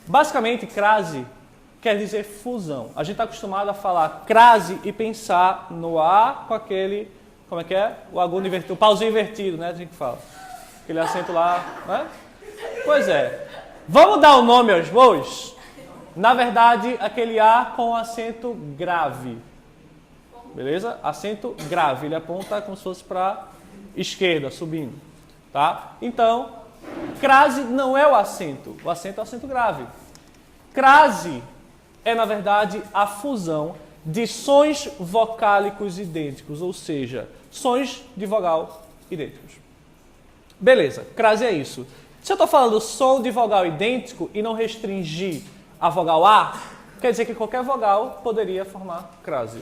Basicamente, crase quer dizer fusão. A gente está acostumado a falar crase e pensar no A com aquele, como é que é? O agudo invertido, o pauzinho invertido, né? A gente fala. Aquele acento lá, né? Pois é. Vamos dar o nome aos bois? Na verdade, aquele A com acento grave. Beleza? Acento grave. Ele aponta como se fosse para esquerda, subindo. Tá? Então, crase não é o acento. O acento é o acento grave. Crase é, na verdade, a fusão de sons vocálicos idênticos, ou seja, sons de vogal idênticos. Beleza, crase é isso. Se eu estou falando som de vogal idêntico e não restringir a vogal A, quer dizer que qualquer vogal poderia formar crase.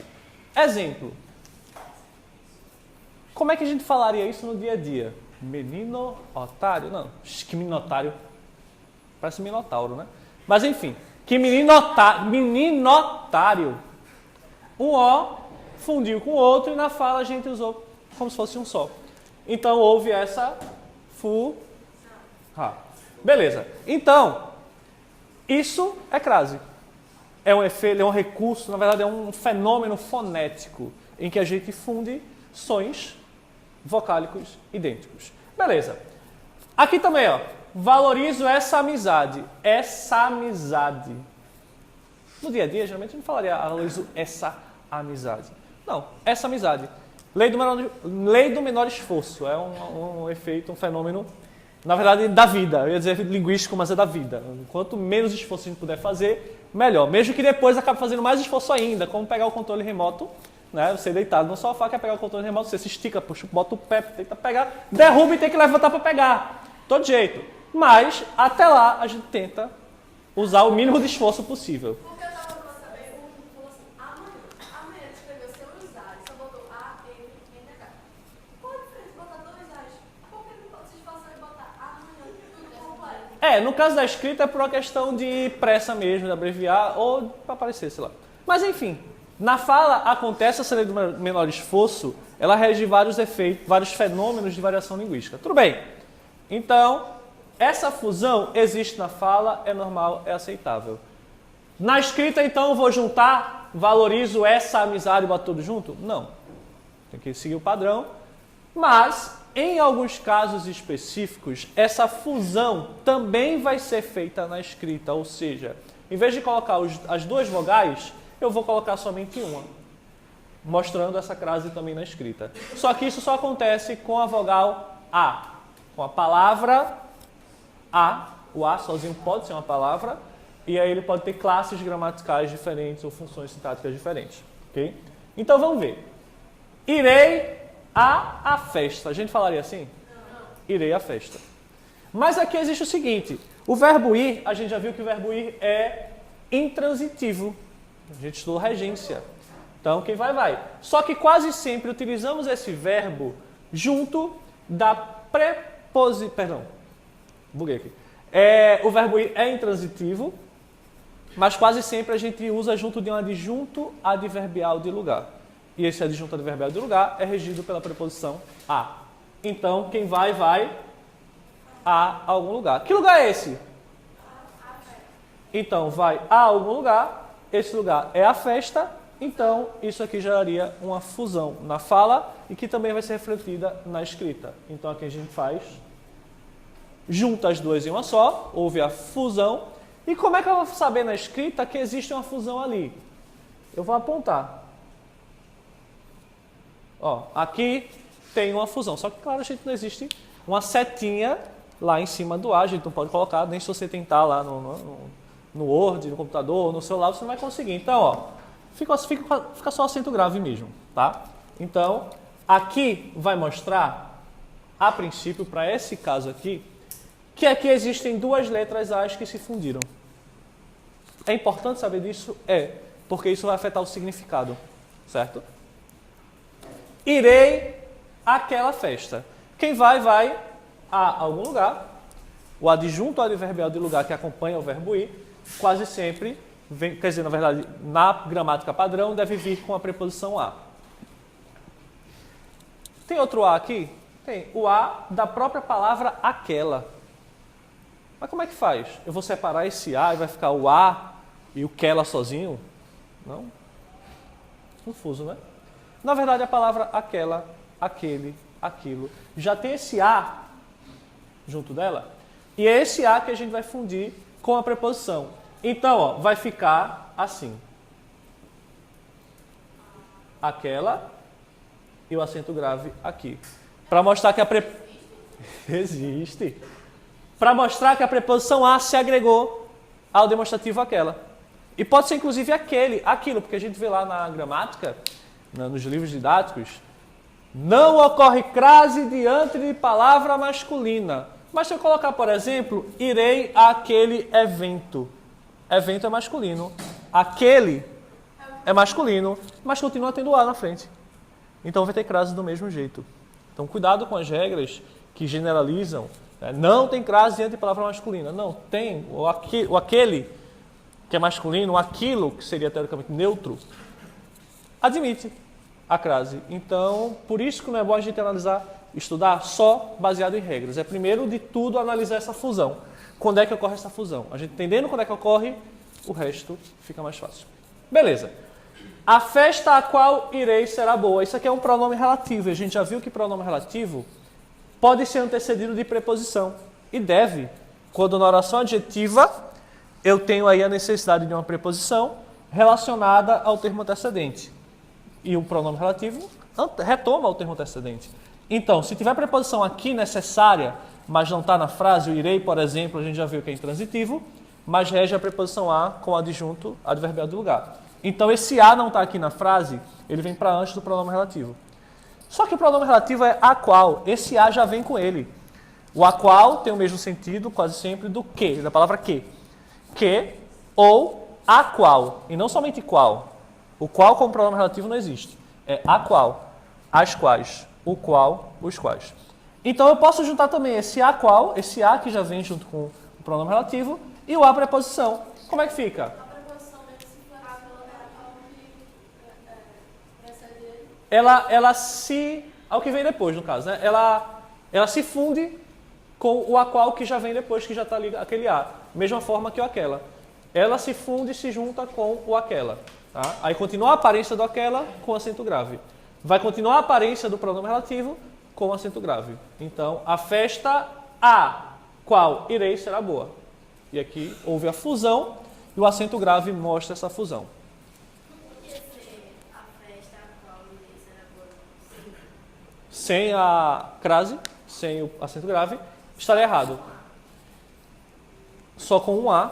Exemplo. Como é que a gente falaria isso no dia a dia? Menino otário? Não, que menino otário. Parece minotauro, né? Mas enfim, que menino otário. Um O fundiu com o outro e na fala a gente usou como se fosse um só. Então houve essa beleza. Então, isso é crase. É um efeito, é um recurso, na verdade é um fenômeno fonético em que a gente funde sons vocálicos idênticos. Beleza. Aqui também, ó, valorizo essa amizade. Essa amizade. No dia a dia, geralmente a gente falaria valorizo essa amizade. Não, essa amizade. Lei do menor esforço. É um efeito, um fenômeno, na verdade, da vida. Eu ia dizer linguístico, mas é da vida. Quanto menos esforço a gente puder fazer, melhor. Mesmo que depois acabe fazendo mais esforço ainda, como pegar o controle remoto, né? Você deitado no sofá, quer pegar o controle remoto, você se estica, puxa, bota o pé, tenta pegar, derruba e tem que levantar para pegar. Todo jeito. Mas, até lá, a gente tenta usar o mínimo de esforço possível. Porque eu estava para saber, o último falou assim, amanhã ele escreveu sem os A's, só botou A, N, N, H. Qual a diferença de botar dois A's? Por que não se esforçar em botar amanhã, tudo completo? No caso da escrita é por uma questão de pressa mesmo, de abreviar ou para aparecer, sei lá. Mas enfim, na fala acontece essa lei do menor esforço, ela rege vários efeitos, vários fenômenos de variação linguística. Tudo bem. Então, essa fusão existe na fala, é normal, é aceitável. Na escrita, então, eu vou juntar, valorizo essa amizade e boto tudo junto? Não. Tem que seguir o padrão. Mas, em alguns casos específicos, essa fusão também vai ser feita na escrita. Ou seja, em vez de colocar as duas vogais, eu vou colocar somente uma. Mostrando essa crase também na escrita. Só que isso só acontece com a vogal A. Com a palavra A. O A sozinho pode ser uma palavra. E aí ele pode ter classes gramaticais diferentes ou funções sintáticas diferentes. Okay? Então vamos ver. Irei à festa. A gente falaria assim? Não. Irei à festa. Mas aqui existe o seguinte. O verbo ir, a gente já viu que o verbo ir é intransitivo. A gente estudou regência. Então quem vai, vai. Só que quase sempre utilizamos esse verbo junto da preposição. Perdão. Buguei aqui. O verbo ir é intransitivo. Mas quase sempre a gente usa junto de um adjunto adverbial de lugar. E esse adjunto adverbial de lugar é regido pela preposição a. Então, quem vai, vai a algum lugar. Que lugar é esse? Então, vai a algum lugar. Esse lugar é a festa. Então, isso aqui geraria uma fusão na fala e que também vai ser refletida na escrita. Então, aqui a gente faz, junta as duas em uma só, houve a fusão. E como é que eu vou saber na escrita que existe uma fusão ali? Eu vou apontar. Ó, aqui tem uma fusão, só que, claro, a gente não existe uma setinha lá em cima do A, a gente não pode colocar, nem se você tentar lá no Word, no computador, no celular, você não vai conseguir. Então, ó, fica só acento grave mesmo, tá? Então, aqui vai mostrar, a princípio, para esse caso aqui, que aqui existem duas letras A's que se fundiram. É importante saber disso? É, porque isso vai afetar o significado, certo? Irei àquela festa. Quem vai, vai a algum lugar. O adjunto adverbial de lugar que acompanha o verbo ir, quase sempre, vem, quer dizer, na verdade, na gramática padrão, deve vir com a preposição a. Tem outro a aqui? Tem. O a da própria palavra aquela. Mas como é que faz? Eu vou separar esse A e vai ficar o A e o aquela sozinho? Não? Confuso, né? Na verdade, a palavra aquela, aquele, aquilo, já tem esse A junto dela. E é esse A que a gente vai fundir com a preposição. Então, ó, vai ficar assim. Aquela e o acento grave aqui. Para mostrar que a Existe. Para mostrar que a preposição a se agregou ao demonstrativo aquela. E pode ser inclusive aquele, aquilo, porque a gente vê lá na gramática, nos livros didáticos, não ocorre crase diante de palavra masculina. Mas se eu colocar, por exemplo, irei àquele evento. Evento é masculino. Aquele é masculino, mas continua tendo A na frente. Então vai ter crase do mesmo jeito. Então cuidado com as regras que generalizam. Né? Não tem crase diante de palavra masculina. Não, tem. O aquele, que é masculino, o aquilo, que seria teoricamente neutro, admite a crase. Então, por isso que não é bom a gente estudar só baseado em regras. É primeiro de tudo analisar essa fusão. Quando é que ocorre essa fusão? A gente entendendo quando é que ocorre, o resto fica mais fácil. Beleza. A festa a qual irei será boa. Isso aqui é um pronome relativo. A gente já viu que pronome relativo pode ser antecedido de preposição. E deve. Quando na oração adjetiva, eu tenho aí a necessidade de uma preposição relacionada ao termo antecedente. E o pronome relativo retoma o termo antecedente. Então, se tiver preposição aqui necessária, mas não está na frase, o irei, por exemplo, a gente já viu que é intransitivo, mas rege a preposição a com o adjunto adverbial do lugar. Então, esse a não está aqui na frase, ele vem para antes do pronome relativo. Só que o pronome relativo é a qual. Esse a já vem com ele. O a qual tem o mesmo sentido, quase sempre, do que, da palavra que. Que ou a qual, e não somente qual. O qual como pronome relativo não existe. É a qual, as quais, o qual, os quais. Então eu posso juntar também esse a qual, esse a que já vem junto com o pronome relativo, e o a preposição. Como é que fica? A preposição deve se separar pela ao que precede ele. Ela se... ao que vem depois, no caso, né? Ela se funde com o a qual que já vem depois, que já está ali aquele a. Mesma forma que o aquela. Ela se funde e se junta com o aquela. Tá? Aí continua a aparência do aquela com acento grave. Vai continuar a aparência do pronome relativo com acento grave. Então, a festa a qual irei será boa. E aqui houve a fusão e o acento grave mostra essa fusão. Podia ser a festa a qual irei será boa. Sem a crase, sem o acento grave, estaria errado. Só com um a,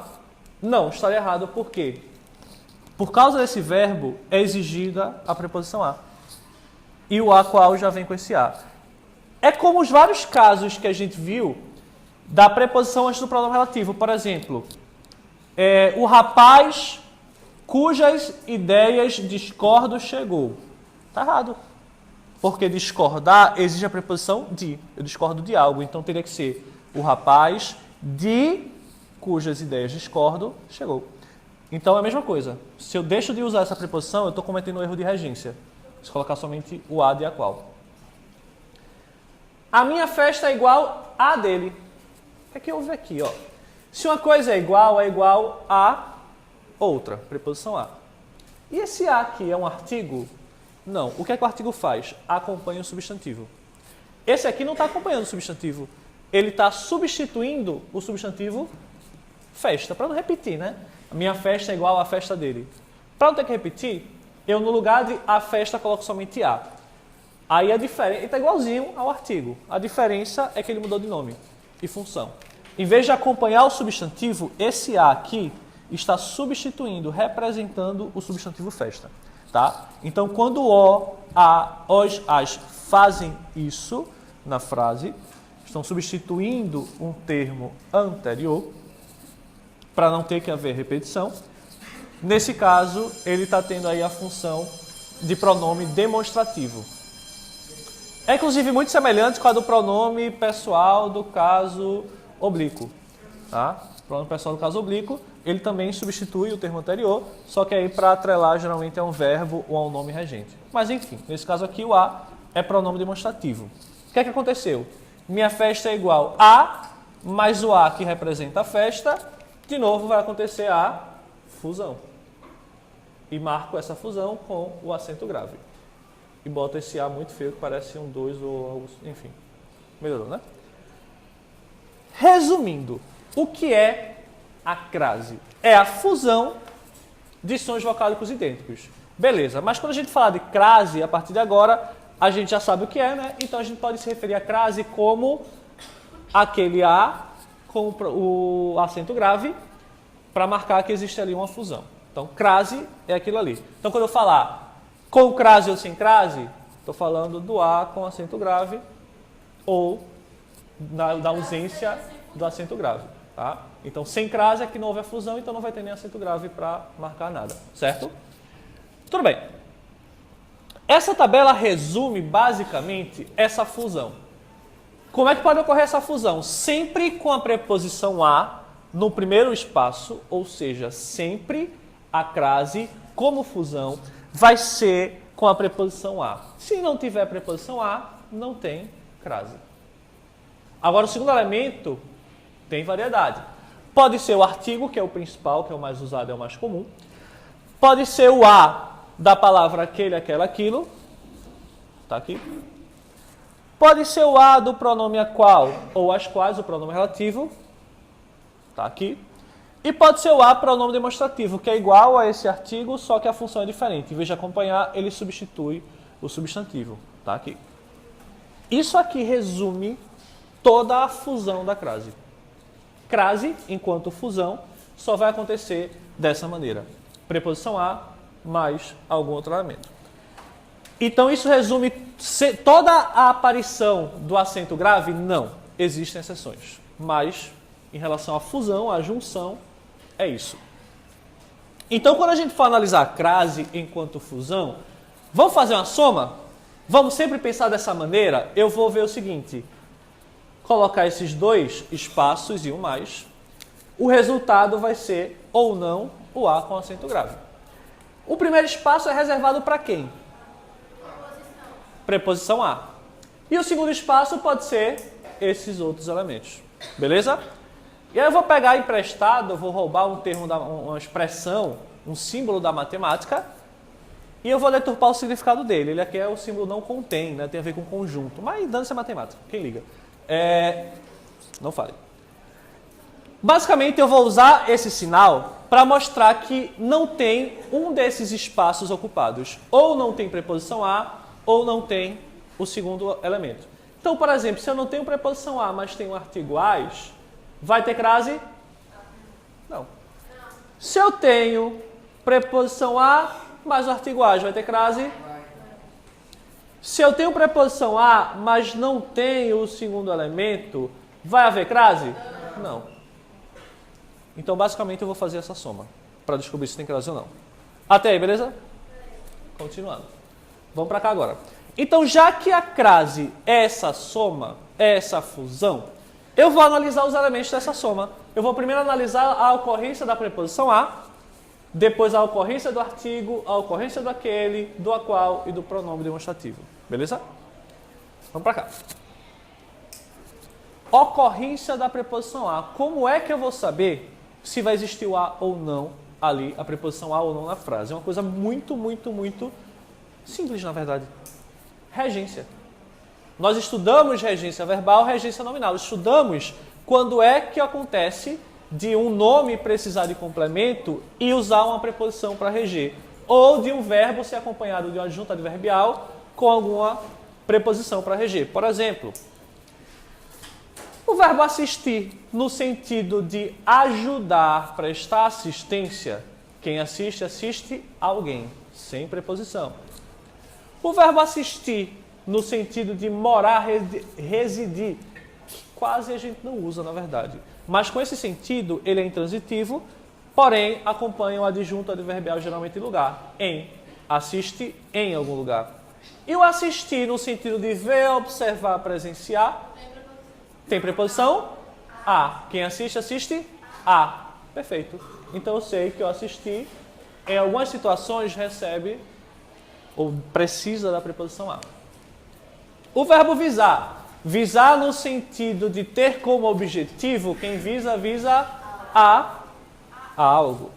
não, estaria errado. Por quê? Por causa desse verbo, é exigida a preposição a. E o a qual já vem com esse a. É como os vários casos que a gente viu da preposição antes do pronome relativo. Por exemplo, o rapaz cujas ideias discordo chegou. Está errado. Porque discordar exige a preposição de. Eu discordo de algo. Então teria que ser o rapaz de cujas ideias discordo chegou. Então é a mesma coisa. Se eu deixo de usar essa preposição, eu estou cometendo um erro de regência. Se colocar somente o a de a qual. A minha festa é igual a dele. O que é que houve aqui? Ó? Se uma coisa é igual a outra. Preposição a. E esse a aqui é um artigo? Não. O que é que o artigo faz? Acompanha o substantivo. Esse aqui não está acompanhando o substantivo. Ele está substituindo o substantivo festa. Para não repetir, né? A minha festa é igual à festa dele. Para não ter que repetir, eu no lugar de a festa coloco somente a. Aí a diferença, ele está igualzinho ao artigo. A diferença é que ele mudou de nome e função. Em vez de acompanhar o substantivo, esse a aqui está substituindo, representando o substantivo festa. Tá? Então, quando o, a, os, as fazem isso na frase, estão substituindo um termo anterior para não ter que haver repetição. Nesse caso, ele está tendo aí a função de pronome demonstrativo. É, inclusive, muito semelhante com a do pronome pessoal do caso oblíquo. Tá? O pronome pessoal do caso oblíquo, ele também substitui o termo anterior, só que aí para atrelar geralmente é um verbo ou um nome regente. Mas enfim, nesse caso aqui o a é pronome demonstrativo. O que é que aconteceu? Minha festa é igual a mais o A que representa a festa, de novo vai acontecer a fusão. E marco essa fusão com o acento grave. E boto esse A muito feio, que parece um 2 ou algo, enfim. Melhorou, né? Resumindo, o que é a crase? É a fusão de sons vocálicos idênticos. Beleza, mas quando a gente falar de crase, a partir de agora, a gente já sabe o que é, né? Então a gente pode se referir à crase como aquele A com o acento grave para marcar que existe ali uma fusão. Então, crase é aquilo ali. Então, quando eu falar com crase ou sem crase, estou falando do A com acento grave ou da ausência do acento grave. Tá? Então, sem crase é que não houve a fusão, então não vai ter nem acento grave para marcar nada. Certo? Tudo bem. Essa tabela resume basicamente essa fusão. Como é que pode ocorrer essa fusão? Sempre com a preposição a no primeiro espaço, ou seja, sempre a crase como fusão vai ser com a preposição a. Se não tiver preposição a, não tem crase. Agora, o segundo elemento tem variedade. Pode ser o artigo, que é o principal, que é o mais usado, é o mais comum. Pode ser o a da palavra aquele, aquela, aquilo. Está aqui. Pode ser o a do pronome a qual ou as quais, o pronome relativo. Está aqui. E pode ser o a pronome demonstrativo, que é igual a esse artigo, só que a função é diferente. Em vez de acompanhar, ele substitui o substantivo. Está aqui. Isso aqui resume toda a fusão da crase. Crase, enquanto fusão, só vai acontecer dessa maneira. Preposição a mais algum outro elemento. Então, isso resume toda a aparição do acento grave? Não. Existem exceções. Mas, em relação à fusão, à junção, é isso. Então, quando a gente for analisar a crase enquanto fusão, vamos fazer uma soma? Vamos sempre pensar dessa maneira? Eu vou ver o seguinte. Colocar esses dois espaços e um mais. O resultado vai ser, ou não, o A com acento grave. O primeiro espaço é reservado para quem? Preposição a. E o segundo espaço pode ser esses outros elementos. Beleza? E aí eu vou pegar emprestado, eu vou roubar um termo, uma expressão, um símbolo da matemática, e eu vou deturpar o significado dele. Ele aqui é o símbolo não contém, né? Tem a ver com conjunto. Mas dane-se a matemática, quem liga? Não fale. Basicamente eu vou usar esse sinal para mostrar que não tem um desses espaços ocupados. Ou não tem preposição a, ou não tem o segundo elemento. Então, por exemplo, se eu não tenho preposição a, mas tenho artigo as, vai ter crase? Não. Se eu tenho preposição a, mas o artigo as, vai ter crase? Se eu tenho preposição a, mas não tenho o segundo elemento, vai haver crase? Não. Então, basicamente, eu vou fazer essa soma para descobrir se tem crase ou não. Até aí, beleza? Continuando. Vamos para cá agora. Então, já que a crase é essa soma, é essa fusão, eu vou analisar os elementos dessa soma. Eu vou primeiro analisar a ocorrência da preposição a, depois a ocorrência do artigo, a ocorrência do aquele, do a qual e do pronome demonstrativo. Beleza? Vamos para cá. Ocorrência da preposição a. Como é que eu vou saber se vai existir o a ou não ali, a preposição a ou não na frase? É uma coisa muito, muito, muito simples, na verdade. Regência. Nós estudamos regência verbal, regência nominal. Estudamos quando é que acontece de um nome precisar de complemento e usar uma preposição para reger. Ou de um verbo ser acompanhado de uma adjunta adverbial com alguma preposição para reger. Por exemplo, o verbo assistir, no sentido de ajudar, prestar assistência. Quem assiste, assiste alguém, sem preposição. O verbo assistir, no sentido de morar, residir, que quase a gente não usa, na verdade. Mas com esse sentido, ele é intransitivo, porém acompanha o adjunto adverbial geralmente em lugar. Em, assiste em algum lugar. E o assistir, no sentido de ver, observar, presenciar, tem preposição? A. Quem assiste, assiste a. Perfeito. Então eu sei que eu assisti, em algumas situações, recebe ou precisa da preposição a. O verbo visar. Visar no sentido de ter como objetivo, quem visa, visa a algo.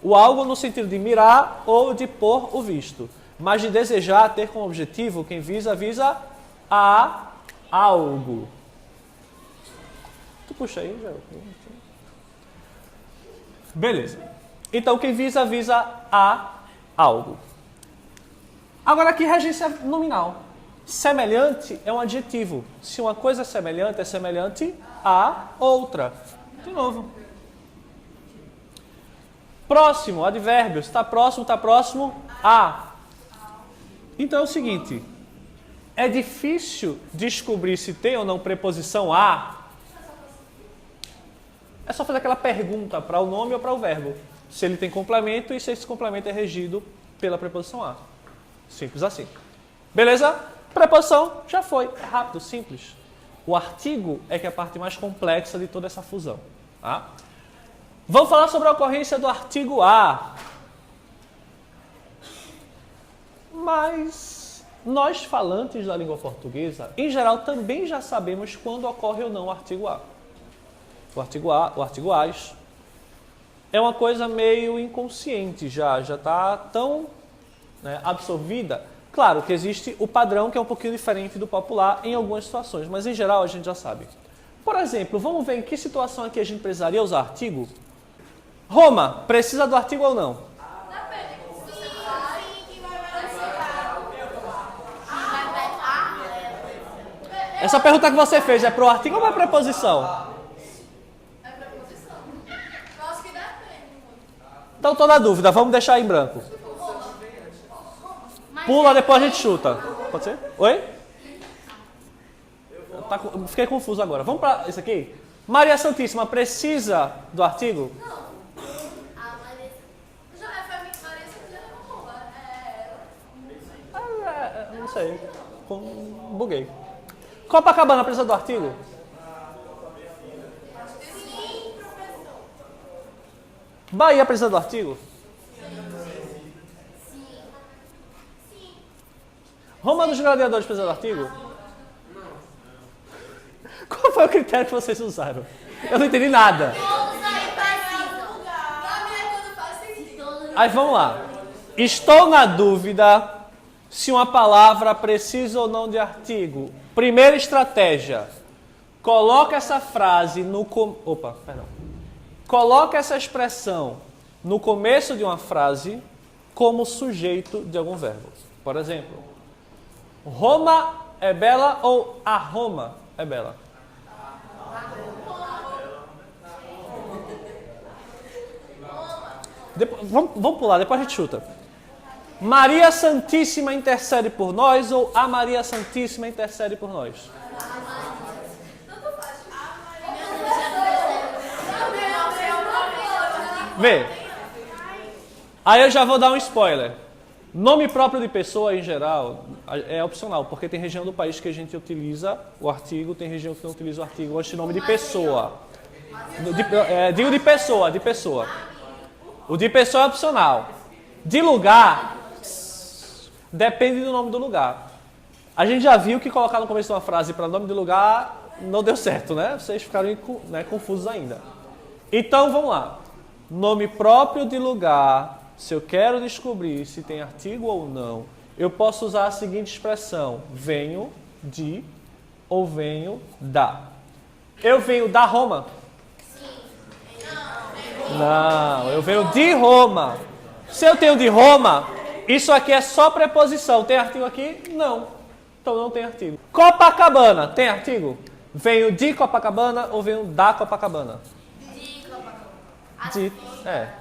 O algo no sentido de mirar ou de pôr o visto. Mas de desejar, ter como objetivo, quem visa, visa a algo. Tu puxa aí, já. Beleza. Então, quem visa, visa a algo. Agora aqui, regência nominal. Semelhante é um adjetivo. Se uma coisa é semelhante a outra. De novo. Próximo, advérbio. Está próximo a. Então é o seguinte. É difícil descobrir se tem ou não preposição a. É só fazer aquela pergunta para o nome ou para o verbo. Se ele tem complemento e se esse complemento é regido pela preposição a. Simples assim. Beleza? Preposição já foi. É rápido, simples. O artigo é que é a parte mais complexa de toda essa fusão. Tá? Vamos falar sobre a ocorrência do artigo a. Mas nós, falantes da língua portuguesa, em geral, também já sabemos quando ocorre ou não o artigo a. O artigo as, é uma coisa meio inconsciente já está tão absorvida. Claro que existe o padrão que é um pouquinho diferente do popular em algumas situações, mas em geral a gente já sabe. Por exemplo, vamos ver em que situação aqui a gente precisaria usar artigo. Roma, precisa do artigo ou não? Essa pergunta que você fez é para o artigo ou para a preposição? É preposição. Eu acho que depende muito. Então estou na dúvida, vamos deixar em branco. Pula, depois a gente chuta. Pode ser? Oi? Fiquei confuso agora. Vamos para isso aqui? Maria Santíssima precisa do artigo? Não. A Maria. Já é Maria Santíssima como? É ela. Não sei. Buguei. Copacabana precisa do artigo? Sim, professor. Bahia precisa do artigo? Sim. Roma dos Gladiadores precisa do artigo? Qual foi o critério que vocês usaram? Eu não entendi nada. Todos aí precisam. Pra mim é quando faz sentido. Aí vamos lá. Estou na dúvida se uma palavra precisa ou não de artigo. Primeira estratégia. Coloca essa frase no... Coloca essa expressão no começo de uma frase como sujeito de algum verbo. Por exemplo, Roma é bela ou a Roma é bela? Vamos pular, depois a gente chuta. Maria Santíssima intercede por nós ou a Maria Santíssima intercede por nós? Vê. Aí eu já vou dar um spoiler. Nome próprio de pessoa, em geral, é opcional, porque tem região do país que a gente utiliza o artigo, tem região que não utiliza o artigo antes de nome de pessoa. Digo de pessoa. O de pessoa é opcional. De lugar, depende do nome do lugar. A gente já viu que colocar no começo de uma frase para nome de lugar não deu certo, né? Vocês ficaram confusos ainda. Então, vamos lá. Nome próprio de lugar. Se eu quero descobrir se tem artigo ou não, eu posso usar a seguinte expressão. Venho de ou venho da. Eu venho da Roma? Não, eu venho de Roma. Se eu tenho de Roma, isso aqui é só preposição. Tem artigo aqui? Não. Então não tem artigo. Copacabana, tem artigo? Venho de Copacabana ou venho da Copacabana? De Copacabana.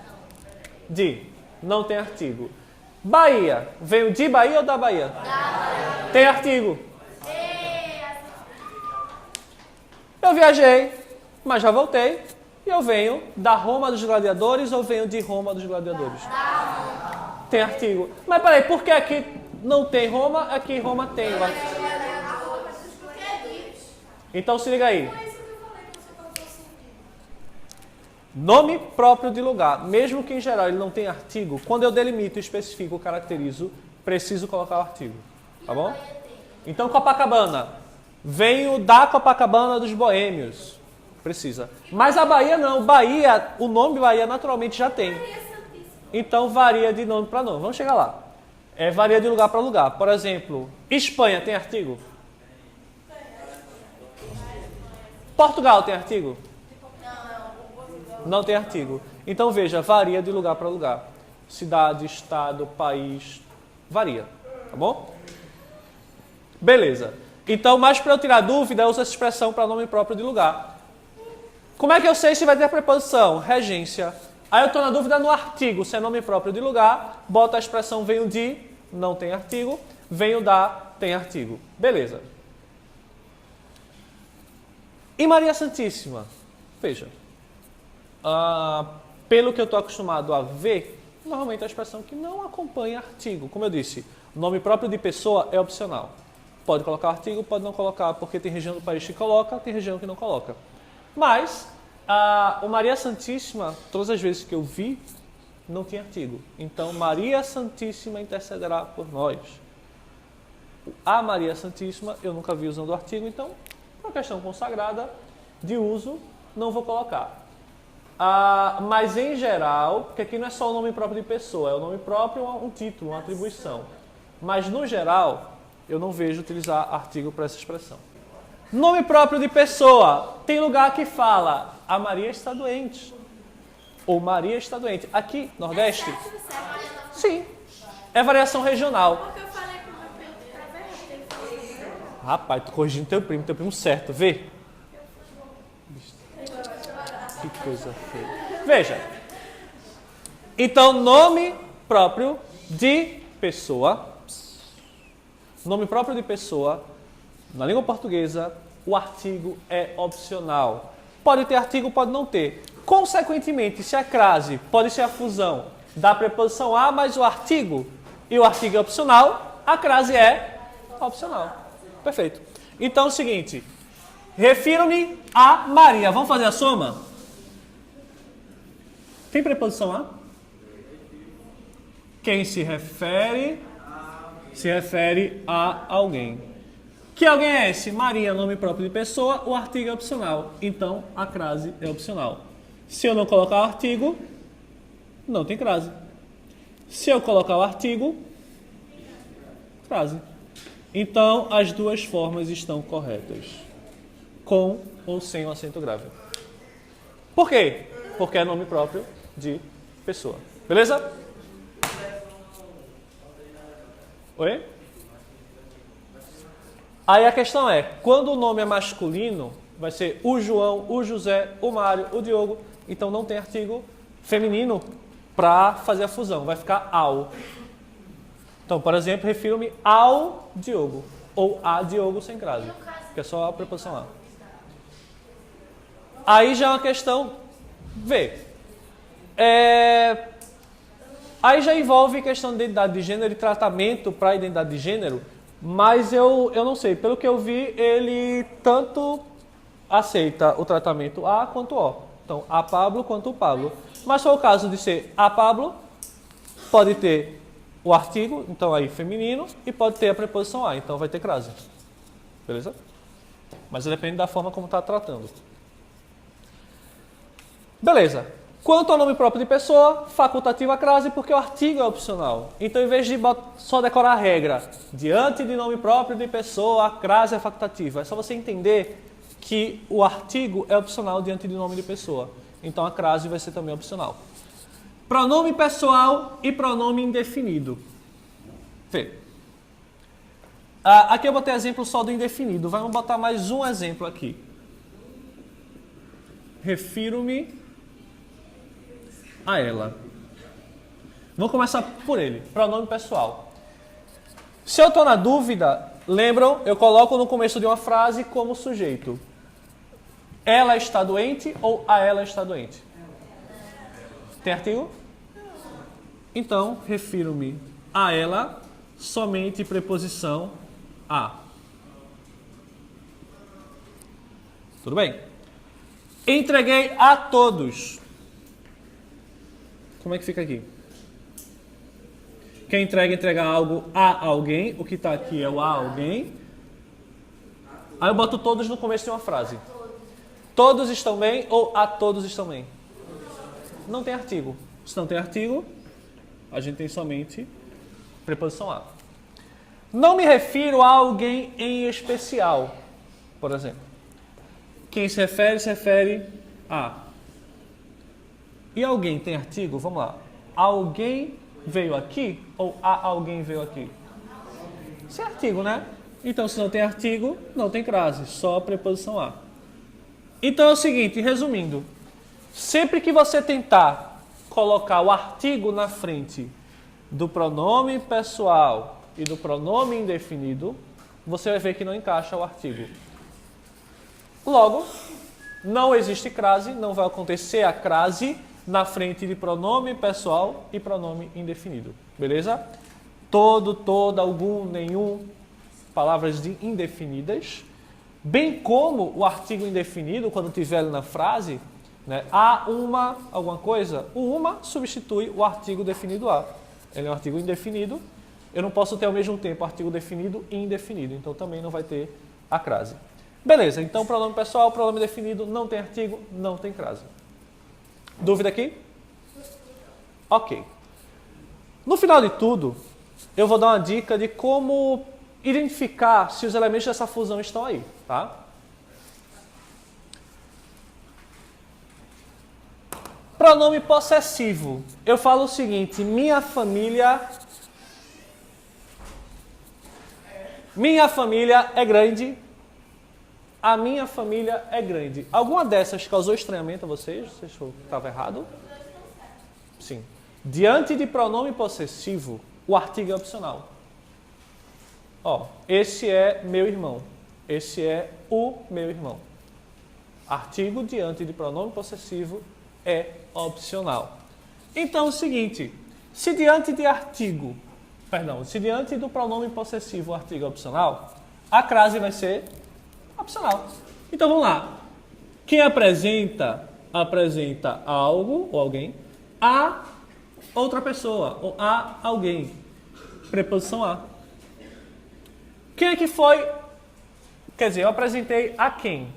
De. Não tem artigo. Bahia, venho de Bahia ou da Bahia? Da Bahia. Tem artigo? Eu viajei, mas já voltei. E eu venho da Roma dos Gladiadores ou venho de Roma dos Gladiadores? Da Roma. Tem artigo. Mas peraí, por que aqui não tem Roma, aqui Roma tem? Então se liga aí. Nome próprio de lugar. Mesmo que em geral ele não tenha artigo, quando eu delimito, especifico, caracterizo, preciso colocar o artigo. Tá bom? Então Copacabana. Venho da Copacabana dos Boêmios. Precisa. Mas a Bahia não. Bahia, o nome Bahia naturalmente já tem. Então varia de nome para nome. Vamos chegar lá. Varia de lugar para lugar. Por exemplo, Espanha tem artigo? Portugal tem artigo? Não tem artigo. Então veja, varia de lugar para lugar. Cidade, estado, país, varia. Tá bom? Beleza. Então, mas para eu tirar dúvida, eu uso essa expressão para nome próprio de lugar. Como é que eu sei se vai ter preposição? Regência. Aí eu estou na dúvida no artigo, se é nome próprio de lugar, boto a expressão venho de, não tem artigo, venho da, tem artigo. Beleza. E Maria Santíssima? Veja. Pelo que eu estou acostumado a ver, normalmente é a expressão que não acompanha artigo. Como eu disse, nome próprio de pessoa é opcional. Pode colocar artigo, pode não colocar, porque tem região do país que coloca, tem região que não coloca. Mas, o Maria Santíssima, todas as vezes que eu vi, não tinha artigo. Então, Maria Santíssima intercederá por nós. A Maria Santíssima, eu nunca vi usando o artigo, então, por uma questão consagrada, de uso, não vou colocar. Mas, em geral, porque aqui não é só o nome próprio de pessoa, é o nome próprio, um título, uma atribuição. Mas, no geral, eu não vejo utilizar artigo para essa expressão. Nome próprio de pessoa. Tem lugar que fala, a Maria está doente. Ou Maria está doente. Aqui, Nordeste? Sim. É variação regional. Porque eu falei com o meu primo, tá vendo? Ele falou assim. Rapaz, tô corrigindo teu primo certo. Vê. Que coisa feia. Veja. Então, nome próprio de pessoa. Nome próprio de pessoa, na língua portuguesa, o artigo é opcional. Pode ter artigo, pode não ter. Consequentemente, se a crase pode ser a fusão da preposição a mais o artigo, e o artigo é opcional, a crase é opcional. Perfeito. Então é o seguinte, refiro-me a Maria. Vamos fazer a soma? Tem preposição a? Quem se refere a alguém. Que alguém é esse? Maria, nome próprio de pessoa, o artigo é opcional. Então, a crase é opcional. Se eu não colocar o artigo, não tem crase. Se eu colocar o artigo, crase. Então, as duas formas estão corretas. Com ou sem o acento grave. Por quê? Porque é nome próprio de pessoa. Beleza? Oi? Aí a questão é, quando o nome é masculino, vai ser o João, o José, o Mário, o Diogo. Então não tem artigo feminino para fazer a fusão, vai ficar ao. Então, por exemplo, refiro-me ao Diogo, ou a Diogo sem crase, que é só a preposição a. Aí já é uma questão, aí já envolve questão de identidade de gênero e tratamento para a identidade de gênero, mas eu não sei. Pelo que eu vi, ele tanto aceita o tratamento A quanto O. Então, a Pablo quanto o Pablo. Mas se for o caso de ser a Pablo, pode ter o artigo, então aí feminino, e pode ter a preposição a, então vai ter crase. Beleza? Mas depende da forma como está tratando. Beleza. Quanto ao nome próprio de pessoa, facultativa a crase, porque o artigo é opcional. Então, em vez de só decorar a regra, diante de nome próprio de pessoa, a crase é facultativa. É só você entender que o artigo é opcional diante de nome de pessoa. Então, a crase vai ser também opcional. Pronome pessoal e pronome indefinido. Vê. Aqui eu botei exemplo só do indefinido. Vamos botar mais um exemplo aqui. Refiro-me a ela. Vamos começar por ele. Pronome pessoal. Se eu estou na dúvida, lembram? Eu coloco no começo de uma frase como sujeito. Ela está doente ou a ela está doente? Tem artigo? Então, refiro-me a ela, somente preposição a. Tudo bem? Entreguei a todos. Como é que fica aqui? Quem entrega algo a alguém. O que está aqui é o a alguém. Aí eu boto todos no começo de uma frase. Todos estão bem ou a todos estão bem? Não tem artigo. Se não tem artigo, a gente tem somente preposição a. Não me refiro a alguém em especial, por exemplo. Quem se refere a. E alguém tem artigo? Vamos lá. Alguém veio aqui ou a alguém veio aqui? Sem artigo, né? Então, se não tem artigo, não tem crase, só a preposição a. Então é o seguinte, resumindo. Sempre que você tentar colocar o artigo na frente do pronome pessoal e do pronome indefinido, você vai ver que não encaixa o artigo. Logo, não existe crase, não vai acontecer a crase na frente de pronome pessoal e pronome indefinido. Beleza? Todo, toda, algum, nenhum, palavras indefinidas. Bem como o artigo indefinido, quando tiver na frase, né, há uma, alguma coisa, o uma substitui o artigo definido a. Ele é um artigo indefinido, eu não posso ter ao mesmo tempo artigo definido e indefinido, então também não vai ter a crase. Beleza, então pronome pessoal, pronome definido, não tem artigo, não tem crase. Dúvida aqui? Ok. No final de tudo, eu vou dar uma dica de como identificar se os elementos dessa fusão estão aí, tá? Pronome possessivo. Eu falo o seguinte, minha família é grande, a minha família é grande. Alguma dessas causou estranhamento a vocês? Vocês estavam errado? Sim. Diante de pronome possessivo, o artigo é opcional. Ó, esse é meu irmão. Esse é o meu irmão. Artigo diante de pronome possessivo é opcional. Então é o seguinte, se diante do pronome possessivo o artigo é opcional, a crase vai ser opcional. Então vamos lá. Quem apresenta algo ou alguém a outra pessoa ou a alguém. Preposição a. Quem é que foi? Quer dizer, eu apresentei a quem?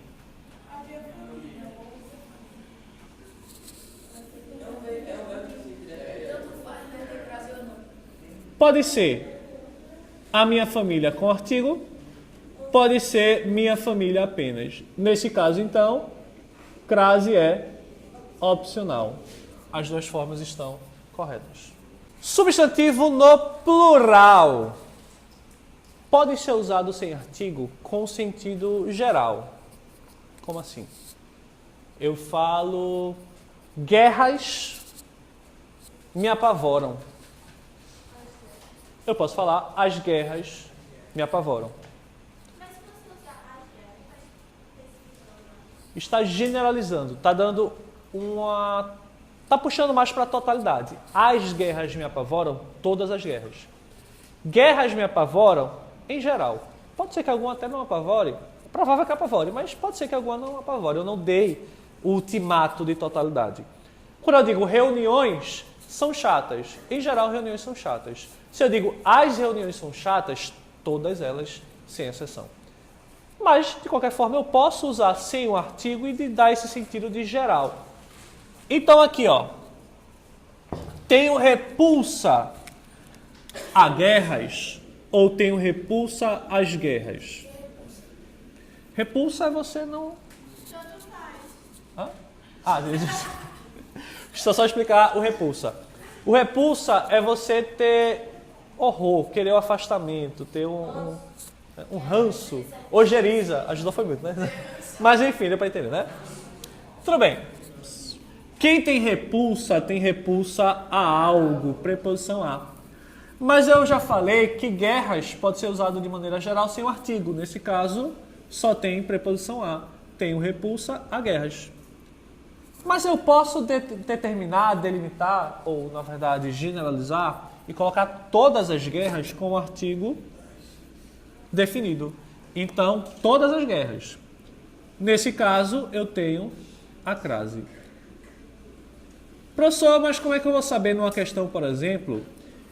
Pode ser a minha família com artigo, pode ser minha família apenas. Nesse caso, então, crase é opcional. As duas formas estão corretas. Substantivo no plural. Pode ser usado sem artigo com sentido geral. Como assim? Eu falo, guerras me apavoram. Eu posso falar, as guerras me apavoram. Mas se você usar as guerras, faz Está generalizando, está dando uma... Está puxando mais para a totalidade. As guerras me apavoram, todas as guerras. Guerras me apavoram, em geral. Pode ser que alguma até não apavore, é provável que apavore, mas pode ser que alguma não apavore. Eu não dei o ultimato de totalidade. Quando eu digo reuniões, são chatas. Em geral, reuniões são chatas. Se eu digo as reuniões são chatas, todas elas, sem exceção. Mas, de qualquer forma, eu posso usar sem o artigo e dar esse sentido de geral. Então, aqui, ó, tenho repulsa a guerras ou tenho repulsa às guerras? Repulsa é você não... tanto faz. Hã? Deixa eu só explicar o repulsa. O repulsa é você ter horror, querer o afastamento, ter um ranço, ojeriza. Ajudou foi muito, né? Mas enfim, deu para entender, né? Tudo bem. Quem tem repulsa a algo, preposição a. Mas eu já falei que guerras pode ser usado de maneira geral sem o artigo. Nesse caso, só tem preposição a. Tenho repulsa a guerras. Mas eu posso determinar, delimitar, ou na verdade generalizar, e colocar todas as guerras com o artigo definido. Então, todas as guerras. Nesse caso, eu tenho a crase. Professor, mas como é que eu vou saber numa questão, por exemplo,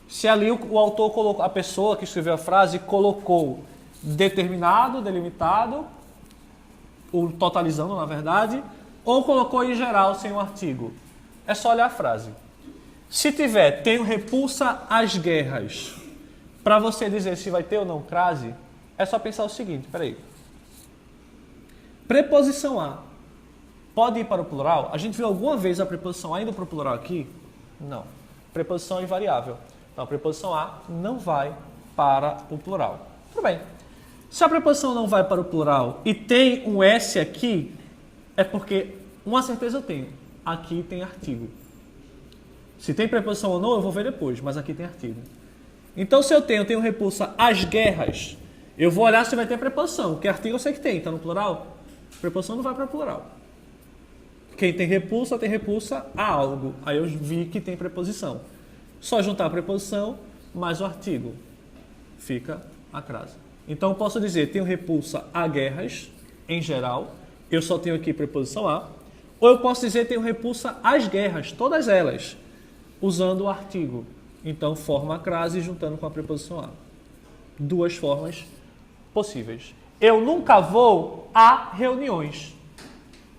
se ali o autor colocou, a pessoa que escreveu a frase colocou determinado, delimitado o totalizando, na verdade, ou colocou em geral sem o artigo. É só olhar a frase. Se tiver, tenho repulsa às guerras, para você dizer se vai ter ou não crase, é só pensar o seguinte, peraí. Preposição a pode ir para o plural? A gente viu alguma vez a preposição a indo para o plural aqui? Não. Preposição invariável. Então, a preposição a não vai para o plural. Tudo bem. Se a preposição não vai para o plural e tem um S aqui, é porque uma certeza eu tenho. Aqui tem artigo. Se tem preposição ou não, eu vou ver depois, mas aqui tem artigo. Então, se eu tenho repulsa às guerras, eu vou olhar se vai ter preposição, porque artigo eu sei que tem, está no plural. Preposição não vai para o plural. Quem tem repulsa a algo. Aí eu vi que tem preposição. Só juntar a preposição mais o artigo. Fica a crase. Então, eu posso dizer, tenho repulsa a guerras, em geral. Eu só tenho aqui preposição a. Ou eu posso dizer, tenho repulsa às guerras, todas elas, usando o artigo. Então, forma a crase juntando com a preposição a. Duas formas possíveis. Eu nunca vou a reuniões,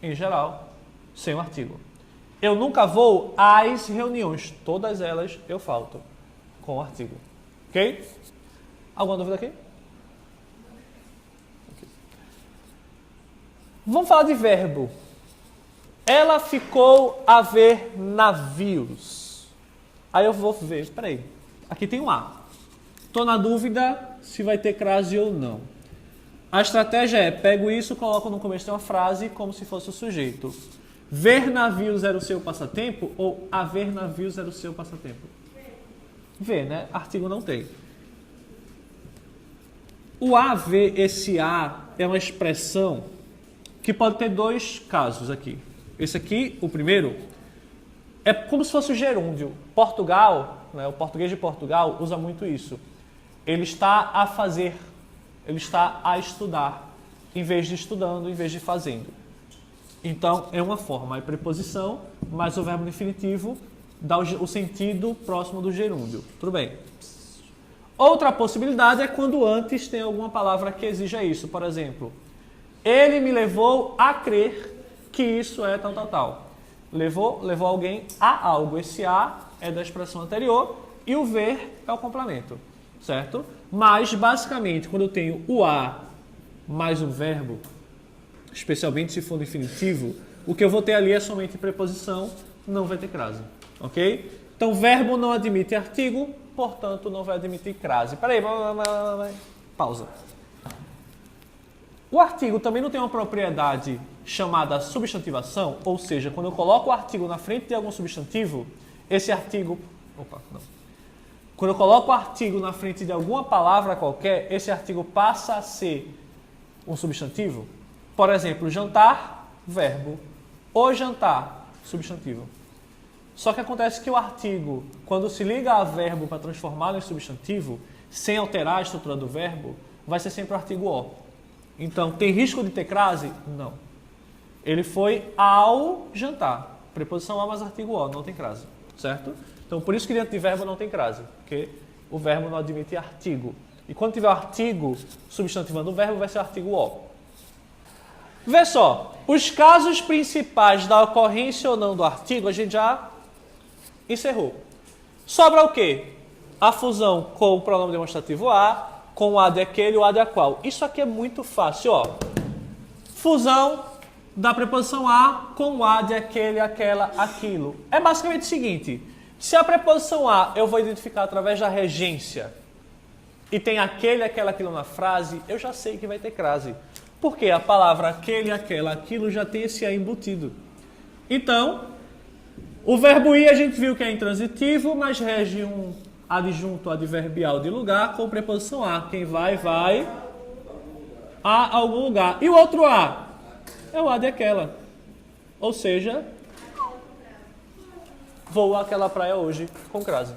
em geral, sem o artigo. Eu nunca vou às reuniões, todas elas eu falto com o artigo. Ok? Alguma dúvida aqui? Okay. Vamos falar de verbo. Ela ficou a ver navios. Aí eu vou ver, peraí, aqui tem um A. Estou na dúvida se vai ter crase ou não. A estratégia é, pego isso, coloco no começo de uma frase como se fosse o sujeito. Ver navios era o seu passatempo ou haver navios era o seu passatempo? Ver, né? Artigo não tem. O haver, esse a, é uma expressão que pode ter dois casos aqui. Esse aqui, o primeiro, é como se fosse o gerúndio. Portugal, né, o português de Portugal usa muito isso. Ele está a fazer, ele está a estudar, em vez de estudando, em vez de fazendo. Então, é uma forma, é preposição, mas o verbo no infinitivo dá o sentido próximo do gerúndio. Tudo bem. Outra possibilidade é quando antes tem alguma palavra que exija isso. Por exemplo, ele me levou a crer que isso é tal, tal, tal. Levou alguém a algo. Esse a é da expressão anterior e o ver é o complemento, certo? Mas, basicamente, quando eu tenho o a mais um verbo, especialmente se for no infinitivo, o que eu vou ter ali é somente preposição, não vai ter crase, ok? Então, verbo não admite artigo, portanto, não vai admitir crase. Peraí, pausa. O artigo também não tem uma propriedade chamada substantivação, ou seja, quando eu coloco o artigo na frente de algum substantivo, esse artigo... Quando eu coloco o artigo na frente de alguma palavra qualquer, esse artigo passa a ser um substantivo. Por exemplo, jantar, verbo. O jantar, substantivo. Só que acontece que o artigo, quando se liga a verbo para transformá-lo em substantivo, sem alterar a estrutura do verbo, vai ser sempre o artigo o. Então, tem risco de ter crase? Não. Ele foi ao jantar. Preposição a mais artigo o, não tem crase. Certo? Então, por isso que diante de verbo não tem crase. Porque o verbo não admite artigo. E quando tiver artigo substantivando o verbo, vai ser artigo o. Vê só. Os casos principais da ocorrência ou não do artigo, a gente já encerrou. Sobra o quê? A fusão com o pronome demonstrativo a, com o a de aquele e o a de a qual. Isso aqui é muito fácil, ó. Fusão da preposição a com o a de aquele, aquela, aquilo. É basicamente o seguinte, se a preposição a eu vou identificar através da regência e tem aquele, aquela, aquilo na frase, eu já sei que vai ter crase. Porque a palavra aquele, aquela, aquilo já tem esse a embutido. Então, o verbo ir a gente viu que é intransitivo, mas rege um adjunto adverbial de lugar com preposição a. Quem vai, vai a algum lugar. E o outro a? É o a de aquela. Ou seja, vou àquela praia hoje com crase.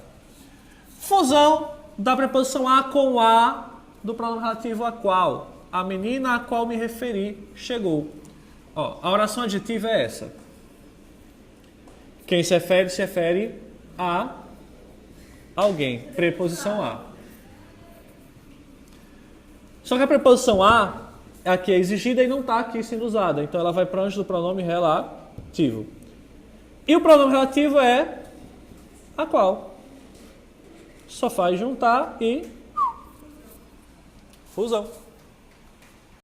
Fusão da preposição a com o a do pronome relativo a qual. A menina a qual me referi chegou. Ó, a oração adjetiva é essa. Quem se refere a alguém. Preposição a. Só que a preposição a aqui é exigida e não está aqui sendo usada. Então ela vai para antes do pronome relativo. E o pronome relativo é a qual? Só faz juntar e fusão.